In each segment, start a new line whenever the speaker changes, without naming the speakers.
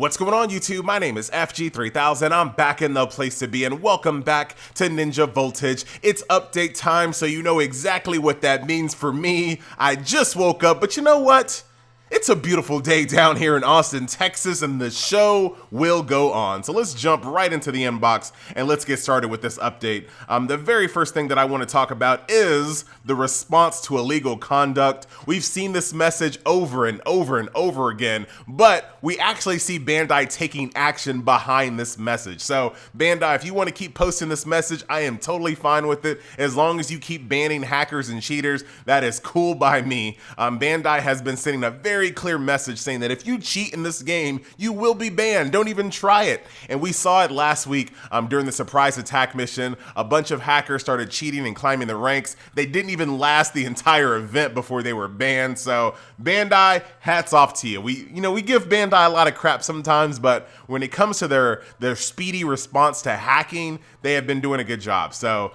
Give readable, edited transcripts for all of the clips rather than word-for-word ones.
What's going on, YouTube? My name is FG3000. I'm back in the place to be, and welcome back to Ninja Voltage. It's update time, so you know exactly what that means for me. I just woke up, but you know what? It's a beautiful day down here in Austin, Texas, and the show will go on. So let's jump right into the inbox and let's get started with this update. The very first thing that I want to talk about is the response to illegal conduct. We've seen this message over and over and over again, but we actually see Bandai taking action behind this message. So Bandai, if you want to keep posting this message, I am totally fine with it. As long as you keep banning hackers and cheaters, that is cool by me. Bandai has been sending a very clear message saying that if you cheat in this game, you will be banned. Don't even try it. And we saw it last week during the surprise attack mission. A bunch of hackers started cheating and climbing the ranks. They didn't even last the entire event before they were banned. So Bandai, hats off to you. We give Bandai a lot of crap sometimes, but when it comes to their speedy response to hacking, they have been doing a good job. So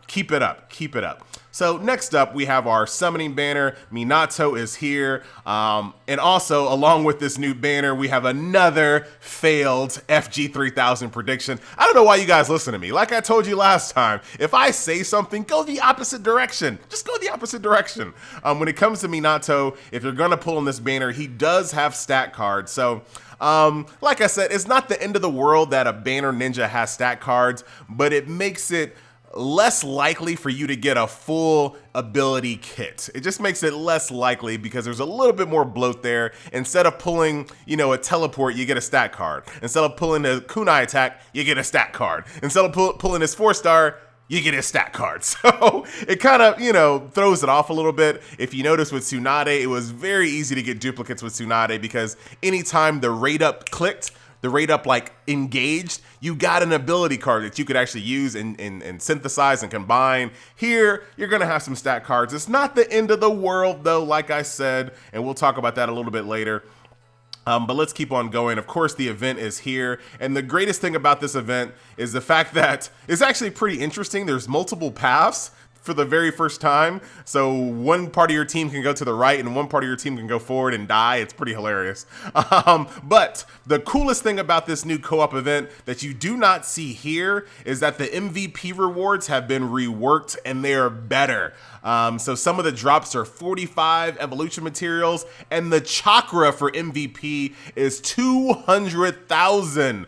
keep it up. Keep it up. So next up, we have our summoning banner. Minato is here. And also, along with this new banner, we have another failed FG3000 prediction. I don't know why you guys listen to me. Like I told you last time, if I say something, go the opposite direction. Just go the opposite direction. When it comes to Minato, if you're going to pull in this banner, he does have stat cards. So like I said, it's not the end of the world that a banner ninja has stat cards, but it makes it less likely for you to get a full ability kit. It just makes it less likely because there's a little bit more bloat there. Instead of pulling, a teleport, you get a stat card. Instead of pulling a kunai attack, you get a stat card. Instead of pulling his 4-star, you get his stat card. So it kind of, throws it off a little bit. If you notice with Tsunade, it was very easy to get duplicates with Tsunade because anytime the rate up clicked, the rate up engaged, you got an ability card that you could actually use and synthesize and combine. Here, you're gonna have some stat cards. It's not the end of the world though, like I said, and we'll talk about that a little bit later. But let's keep on going. Of course, the event is here. And the greatest thing about this event is the fact that it's actually pretty interesting. There's multiple paths for the very first time. So one part of your team can go to the right and one part of your team can go forward and die. It's pretty hilarious. But the coolest thing about this new co-op event that you do not see here is that the MVP rewards have been reworked and they are better. So some of the drops are 45 evolution materials and the chakra for MVP is 200,000.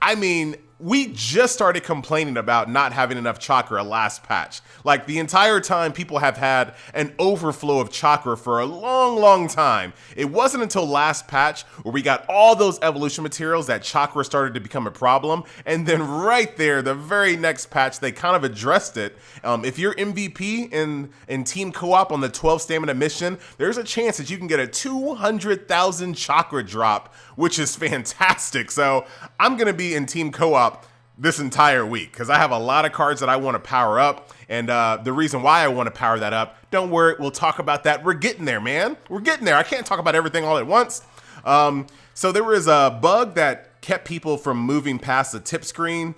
I mean, we just started complaining about not having enough chakra last patch. Like the entire time, people have had an overflow of chakra for a long time. It wasn't until last patch where we got all those evolution materials that chakra started to become a problem. And then right there, the very next patch, they kind of addressed it. If you're MVP in team co-op on the 12 stamina mission, there's a chance that you can get a 200,000 chakra drop, which is fantastic. So I'm gonna be in team co-op this entire week because I have a lot of cards that I want to power up, and the reason why I want to power that up, don't worry, we'll talk about that. We're getting there, man. We're getting there. I can't talk about everything all at once. So there was a bug that kept people from moving past the tip screen.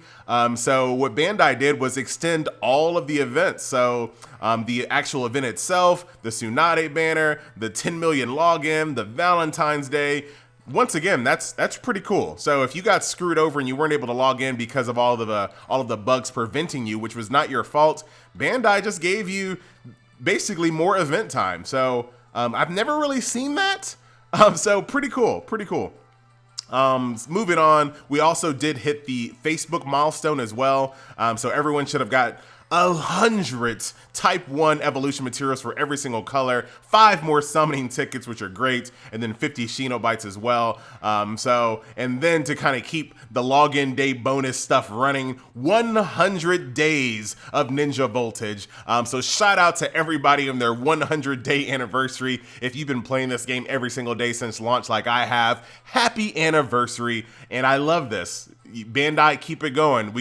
So what Bandai did was extend all of the events. So the actual event itself, the Tsunade banner, the 10 million login, the Valentine's Day. Once again, that's pretty cool. So if you got screwed over and you weren't able to log in because of all of the bugs preventing you, which was not your fault, Bandai just gave you basically more event time. So I've never really seen that. So pretty cool. Moving on, we also did hit the Facebook milestone as well. So everyone should have got 100 type 1 evolution materials for every single color, 5 more summoning tickets, which are great, and then 50 Shinobites as well. And then to kind of keep the login day bonus stuff running, 100 days of Ninja Voltage. So shout out to everybody on their 100-day anniversary. If you've been playing this game every single day since launch like I have, happy anniversary, and I love this. Bandai, keep it going.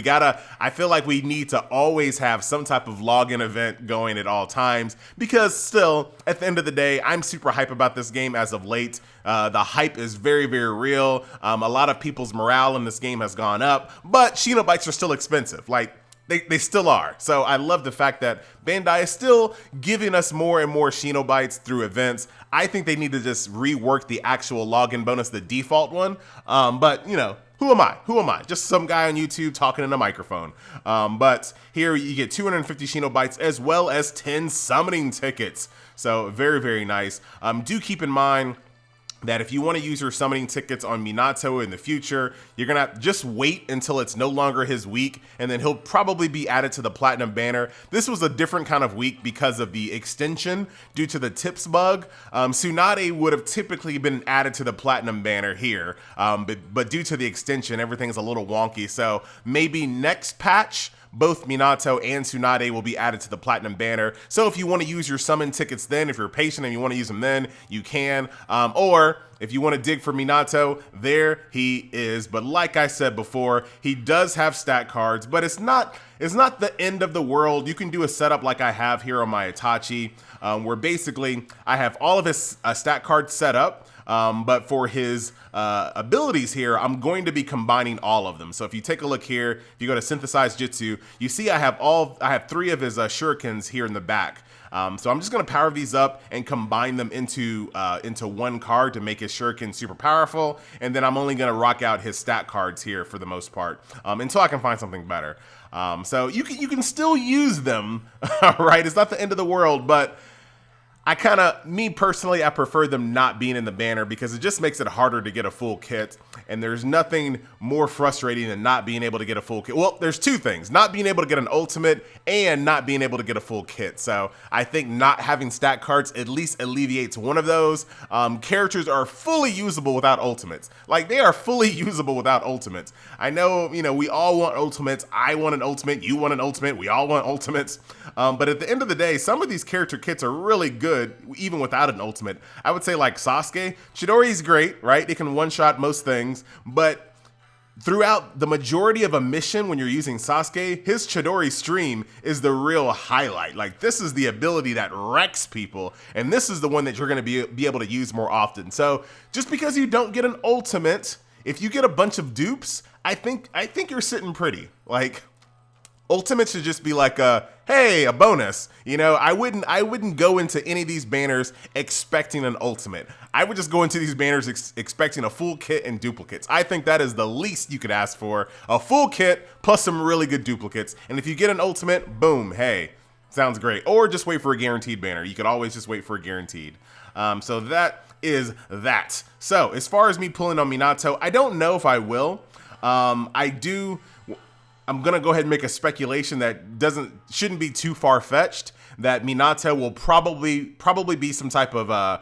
I feel like we need to always have some type of login event going at all times because still, at the end of the day, I'm super hype about this game as of late. The hype is very real. A lot of people's morale in this game has gone up, but Shinobites are still expensive. Like They still are. So I love the fact that Bandai is still giving us more and more Shinobites through events. I think they need to just rework the actual login bonus, the default one. But, you know, who am I? Who am I? Just some guy on YouTube talking in a microphone. But here you get 250 Shinobites as well as 10 summoning tickets. So very, very nice. Do keep in mind that if you want to use your summoning tickets on Minato in the future, you're going to have to just wait until it's no longer his week, and then he'll probably be added to the Platinum banner. This was a different kind of week because of the extension due to the tips bug. Tsunade would have typically been added to the Platinum banner here, but due to the extension, everything's a little wonky. So maybe next patch, both Minato and Tsunade will be added to the Platinum banner. So if you want to use your summon tickets then, if you're patient and you want to use them then, you can. Or if you want to dig for Minato, there he is. But like I said before, he does have stat cards, but it's not the end of the world. You can do a setup like I have here on my Itachi, where basically I have all of his stat cards set up. But for his abilities here, I'm going to be combining all of them. So if you take a look here, if you go to Synthesize Jutsu, you see I have 3 of his shurikens here in the back. So I'm just going to power these up and combine them into one card to make his shuriken super powerful. And then I'm only going to rock out his stat cards here for the most part, until I can find something better. So you can still use them, right? It's not the end of the world, but me personally, I prefer them not being in the banner because it just makes it harder to get a full kit. And there's nothing more frustrating than not being able to get a full kit. Well, there's 2 things, not being able to get an ultimate and not being able to get a full kit. So I think not having stat cards at least alleviates one of those. Characters are fully usable without ultimates. Like, they are fully usable without ultimates. I know, you know, we all want ultimates. I want an ultimate. You want an ultimate. We all want ultimates. But at the end of the day, some of these character kits are really good, even without an ultimate. I would say like Sasuke. Chidori's great, right? It can one-shot most things, but throughout the majority of a mission when you're using Sasuke, his Chidori stream is the real highlight. Like, this is the ability that wrecks people, and this is the one that you're going to be able to use more often. So just because you don't get an ultimate, if you get a bunch of dupes, I think you're sitting pretty. Like, ultimate should just be like hey, a bonus. You know, I wouldn't go into any of these banners expecting an ultimate. I would just go into these banners expecting a full kit and duplicates. I think that is the least you could ask for. A full kit plus some really good duplicates. And if you get an ultimate, boom, hey, sounds great. Or just wait for a guaranteed banner. You could always just wait for a guaranteed. So that is that. So as far as me pulling on Minato, I don't know if I will. I'm gonna go ahead and make a speculation that shouldn't be too far-fetched, that Minato will probably be some type of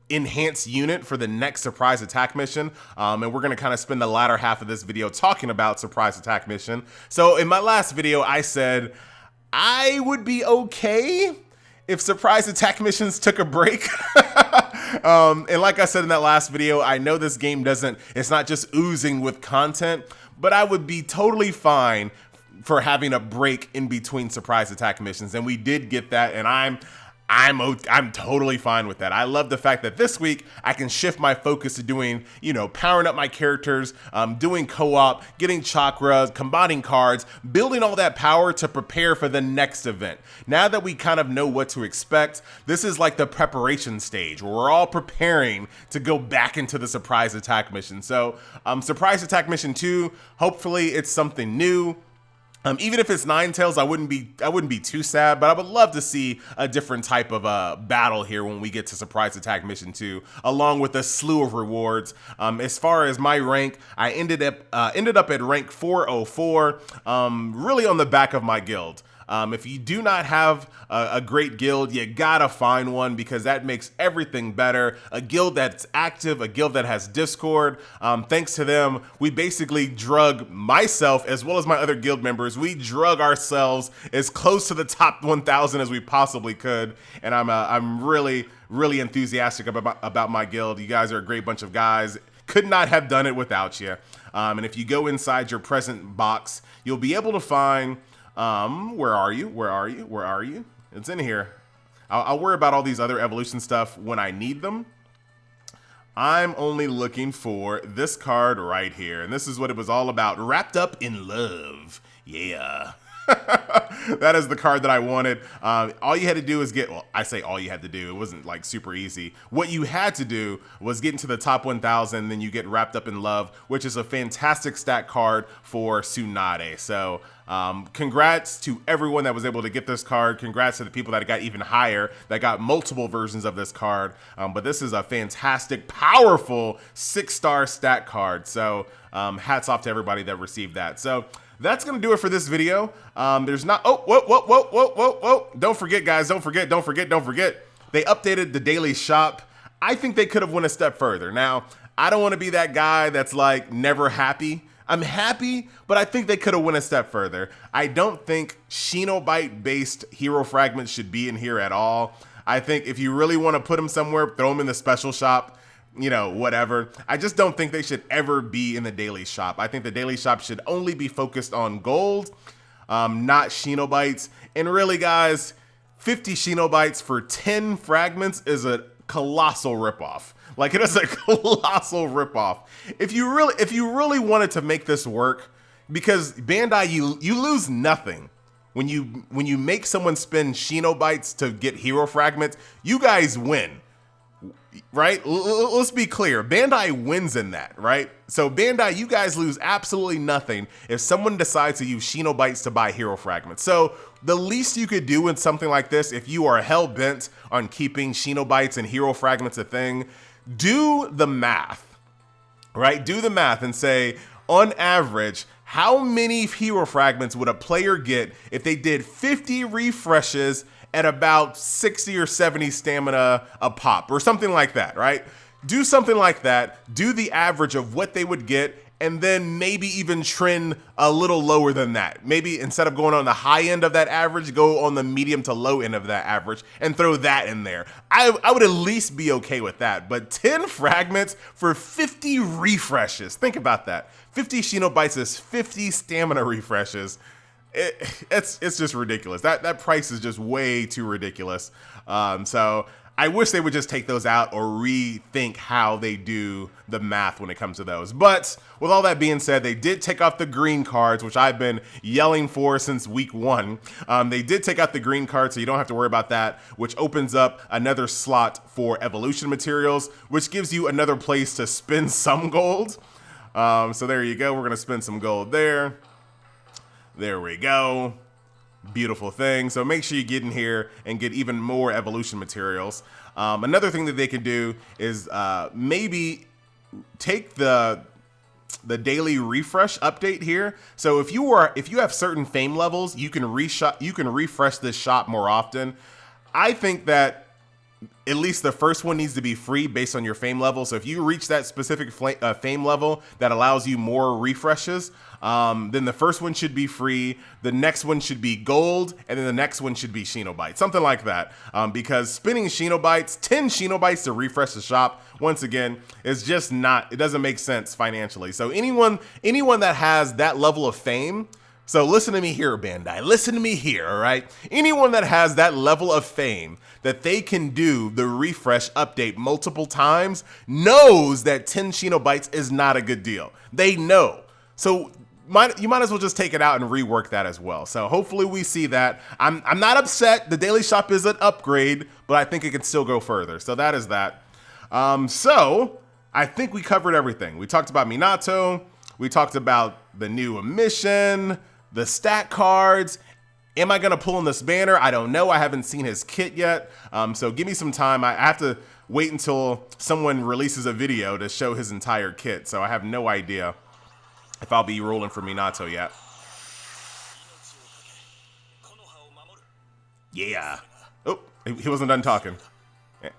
enhanced unit for the next surprise attack mission. And we're gonna kind of spend the latter half of this video talking about surprise attack mission. So in my last video, I said I would be okay if surprise attack missions took a break. And like I said in that last video, I know this game it's not just oozing with content, but I would be totally fine for having a break in between surprise attack missions. And we did get that, and I'm totally fine with that. I love the fact that this week I can shift my focus to doing, you know, powering up my characters, doing co-op, getting chakras, combining cards, building all that power to prepare for the next event. Now that we kind of know what to expect, this is like the preparation stage where we're all preparing to go back into the surprise attack mission. So surprise attack mission 2, hopefully it's something new. Even if it's Ninetales, I wouldn't be too sad, but I would love to see a different type of battle here when we get to Surprise Attack Mission 2, along with a slew of rewards. As far as my rank, I ended up at rank 404, really on the back of my guild. If you do not have a great guild, you gotta find one because that makes everything better. A guild that's active, a guild that has Discord. Thanks to them, we basically drug myself as well as my other guild members. We drug ourselves as close to the top 1,000 as we possibly could, and I'm really enthusiastic about my guild. You guys are a great bunch of guys. Could not have done it without you. And if you go inside your present box, you'll be able to find. Where are you? It's in here. I'll worry about all these other evolution stuff when I need them. I'm only looking for this card right here. And this is what it was all about. Wrapped Up in Love. Yeah. That is the card that I wanted. All you had to do is get, well, I say all you had to do. It wasn't like super easy. What you had to do was get into the top 1,000, then you get Wrapped Up in Love, which is a fantastic stat card for Tsunade. So congrats to everyone that was able to get this card. Congrats to the people that got even higher, that got multiple versions of this card. But this is a fantastic, powerful 6-star stat card. So hats off to everybody that received that. So that's going to do it for this video. There's not, oh, whoa. Don't forget, guys, don't forget. They updated the daily shop. I think they could have went a step further. Now, I don't want to be that guy that's like never happy. I'm happy, but I think they could have went a step further. I don't think Shinobite-based hero fragments should be in here at all. I think if you really want to put them somewhere, throw them in the special shop. You know, whatever. I just don't think they should ever be in the daily shop. I think the daily shop should only be focused on gold, not Shinobites. And really, guys, 50 Shinobites for 10 fragments is a colossal ripoff. Like, it is a colossal ripoff. If you really wanted to make this work, because Bandai, you lose nothing. When you make someone spend Shinobites to get hero fragments, you guys win. Right? Let's be clear. Bandai wins in that, right? So Bandai, you guys lose absolutely nothing if someone decides to use Shinobites to buy hero fragments. So the least you could do in something like this, if you are hell-bent on keeping Shinobites and hero fragments a thing, do the math, right? Do the math and say, on average, how many hero fragments would a player get if they did 50 refreshes at about 60 or 70 stamina a pop or something like that, right? Do something like that, do the average of what they would get, and then maybe even trend a little lower than that. Maybe instead of going on the high end of that average, go on the medium to low end of that average and throw that in there. I would at least be okay with that, but 10 fragments for 50 refreshes. Think about that. 50 Shinobites is 50 stamina refreshes. It's just ridiculous. That price is just way too ridiculous. So I wish they would just take those out or rethink how they do the math when it comes to those. But with all that being said, they did take off the green cards, which I've been yelling for since week 1. They did take out the green cards, so you don't have to worry about that, which opens up another slot for evolution materials, which gives you another place to spend some gold. So there you go. We're going to spend some gold there. There we go. Beautiful thing. So make sure you get in here and get even more evolution materials. Another thing that they can do is maybe take the daily refresh update here. So if you have certain fame levels, you can refresh this shop more often. I think that at least the first one needs to be free based on your fame level. So if you reach that specific fame level that allows you more refreshes, then the first one should be free, the next one should be gold, and then the next one should be Shinobites, something like that. Because spending Shinobites, 10 Shinobites to refresh the shop, once again, is just not, it doesn't make sense financially. So anyone that has that level of fame, so listen to me here, Bandai, listen to me here, all right? Anyone that has that level of fame that they can do the refresh update multiple times knows that 10 Shinobites is not a good deal. They know. So you might as well just take it out and rework that as well. So hopefully we see that. I'm not upset. The daily shop is an upgrade, but I think it can still go further. So that is that. So I think we covered everything. We talked about Minato. We talked about the new emission, the stat cards. Am I going to pull in this banner? I don't know. I haven't seen his kit yet. So give me some time. I have to wait until someone releases a video to show his entire kit. So I have no idea if I'll be rolling for Minato yet. Yeah. Oh, he wasn't done talking.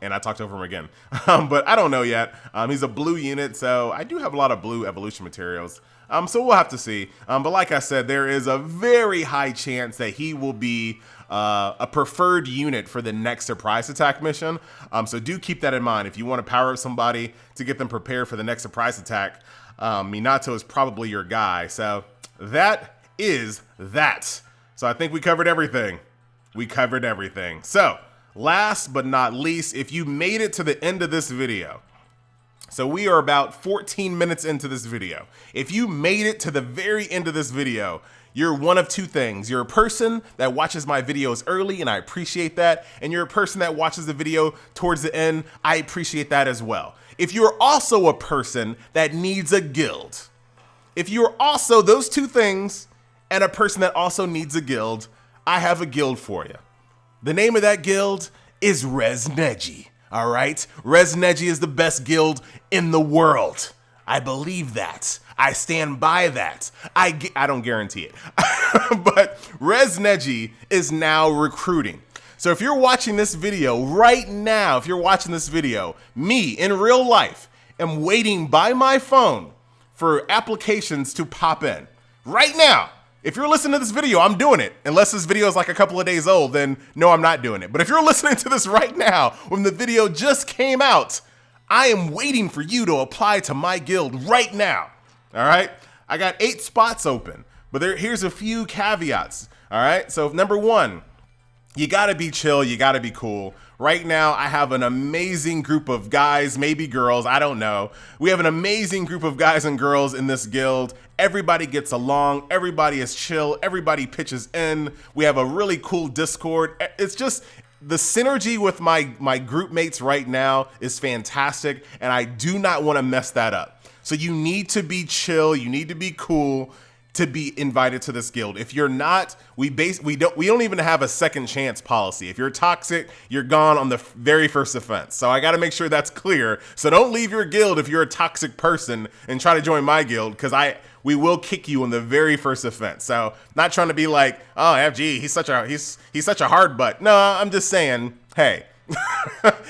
And I talked over him again. But I don't know yet. He's a blue unit, so I do have a lot of blue evolution materials. So we'll have to see. But like I said, there is a very high chance that he will be a preferred unit for the next surprise attack mission. So do keep that in mind. If you want to power up somebody to get them prepared for the next surprise attack, Minato is probably your guy. So that is that. So I think we covered everything. So last but not least, if you made it to the end of this video, So we are about 14 minutes into this video. If you made it to the very end of this video, you're one of two things. You're a person that watches my videos early, and I appreciate that. And you're a person that watches the video towards the end. I appreciate that as well. If you're also a person that needs a guild, if you're also those two things and a person that also needs a guild, I have a guild for you. The name of that guild is Res Neji. All right? Res Neji is the best guild in the world. I believe that. I stand by that. I don't guarantee it. But Res Neji is now recruiting. So if you're watching this video right now, me in real life am waiting by my phone for applications to pop in. Right now. If you're listening to this video, I'm doing it. Unless this video is like a couple of days old, then no, I'm not doing it. But if you're listening to this right now, when the video just came out, I am waiting for you to apply to my guild right now. All right? I got 8 spots open, but here's a few caveats. All right? So number 1, you gotta be chill, you gotta be cool. Right now, I have an amazing group of guys, maybe girls, I don't know. We have an amazing group of guys and girls in this guild. Everybody gets along, everybody is chill, everybody pitches in. We have a really cool Discord. It's just, the synergy with my group mates right now is fantastic, and I do not wanna mess that up. So you need to be chill, you need to be cool to be invited to this guild. If you're not, we don't even have a second chance policy. If you're toxic, you're gone on the very first offense. So I gotta make sure that's clear. So don't leave your guild if you're a toxic person and try to join my guild, because we will kick you on the very first offense. So not trying to be like, oh, FG, he's such a hard butt. No, I'm just saying, hey,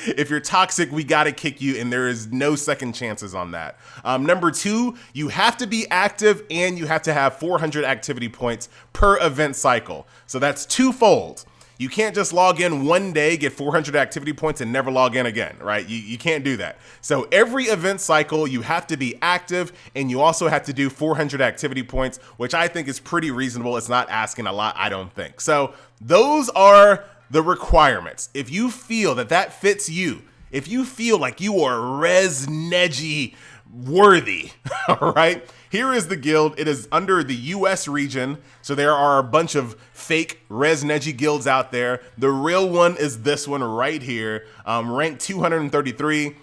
if you're toxic, we gotta kick you, and there is no second chances on that. Number 2, you have to be active, and you have to have 400 activity points per event cycle. So that's twofold. You can't just log in one day, get 400 activity points, and never log in again, right? You can't do that. So every event cycle, you have to be active, and you also have to do 400 activity points, which I think is pretty reasonable. It's not asking a lot, I don't think. So those are the requirements. If you feel that fits you, if you feel like you are Res Neji worthy, all right, here is the guild. It is under the US region, so there are a bunch of fake Res Neji guilds out there. The real one is this one right here, ranked 233.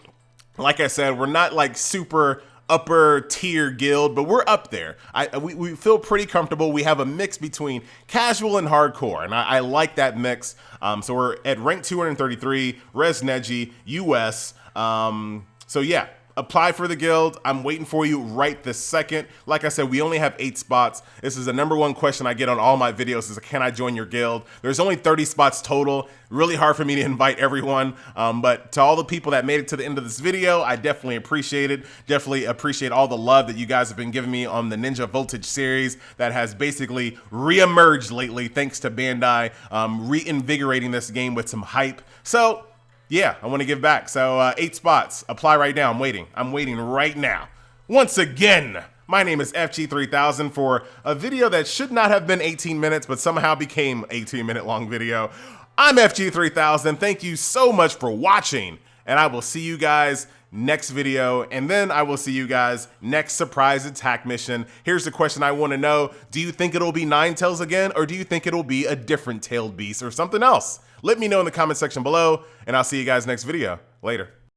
Like I said, we're not like super upper tier guild, but we're up there. We feel pretty comfortable. We have a mix between casual and hardcore, and I like that mix. So we're at rank 233, Res Neji, US. So yeah, apply for the guild. I'm waiting for you right this second. Like I said, we only have 8 spots. This is the #1 question I get on all my videos is, can I join your guild? There's only 30 spots total. Really hard for me to invite everyone. But to all the people that made it to the end of this video, I definitely appreciate it. Definitely appreciate all the love that you guys have been giving me on the Ninja Voltage series that has basically re-emerged lately thanks to Bandai reinvigorating this game with some hype. So yeah, I want to give back. So 8 spots. Apply right now. I'm waiting right now. Once again, my name is FG3000 for a video that should not have been 18 minutes, but somehow became 18-minute long video. I'm FG3000. Thank you so much for watching, and I will see you guys next video, and then I will see you guys next surprise attack mission. Here's the question I want to know. Do you think it'll be Ninetales again, or do you think it'll be a different tailed beast or something else? Let me know in the comment section below, and I'll see you guys next video. Later.